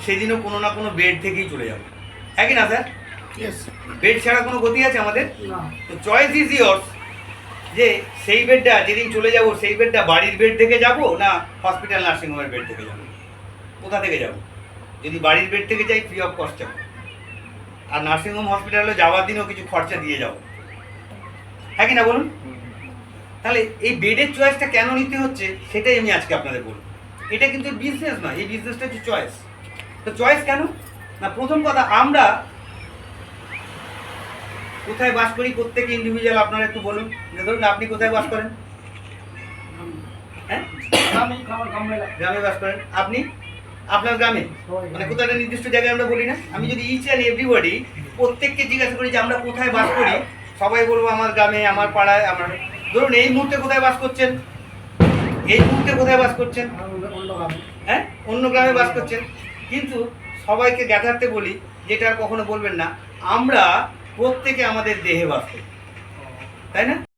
সেদিনও কোনো না কোনো বেড থেকেই চলে যাবো, হ্যাঁ কি না স্যার? Yes. বেড ছাড়া কোনো গতি আছে আমাদের? না। তো চয়েস ইজ ইয়োর্স, যে সেই বেডটা যেদিন চলে যাব সেই বেডটা বাড়ির বেড থেকে যাব না হসপিটাল নার্সিংহোমের বেড থেকে যাব, কোথা থেকে যাব? যদি বাড়ির বেড থেকে যাই ফ্রি অফ কস্ট যাবো, আর নার্সিংহোম হসপিটালে যাওয়ার দিনও কিছু খরচা দিয়ে যাবো, হ্যাঁ কি না বলুন? তাহলে এই বেডের চয়েসটা কেন নিতে হচ্ছে সেটাই আমি আজকে আপনাদের বলবো। এটা কিন্তু বিজনেস নয়, এই বিজনেসটা হচ্ছে চয়েস। তো চয়েস কেন না, প্রথম কথা আমরা কোথায় বাস করি প্রত্যেকে ইন্ডিভিজুয়াল, আপনারা একটু বলুন। ধরুন আপনি কোথায় বাস করেন? হ্যাঁ, গ্রামে বাস করেন। আপনি আপনার গ্রামে, মানে কোথায় একটা নির্দিষ্ট জায়গায় আমরা বলি না? আমি যদি ইচ অ্যান্ড এভরিবডি প্রত্যেককে জিজ্ঞাসা করি যে আমরা কোথায় বাস করি, সবাই বলবো আমার গ্রামে, আমার পাড়ায়, আমার। ধরুন এই মুহূর্তে কোথায় বাস করছেন? এই মুহূর্তে কোথায় বাস করছেন? হ্যাঁ, অন্য গ্রামে বাস করছেন। কিন্তু সবাইকে জ্ঞাতার্থে বলি, যেটা আর কখনো বলবেন না, আমরা প্রত্যেকে আমাদের দেহে বাস করি, তাই না?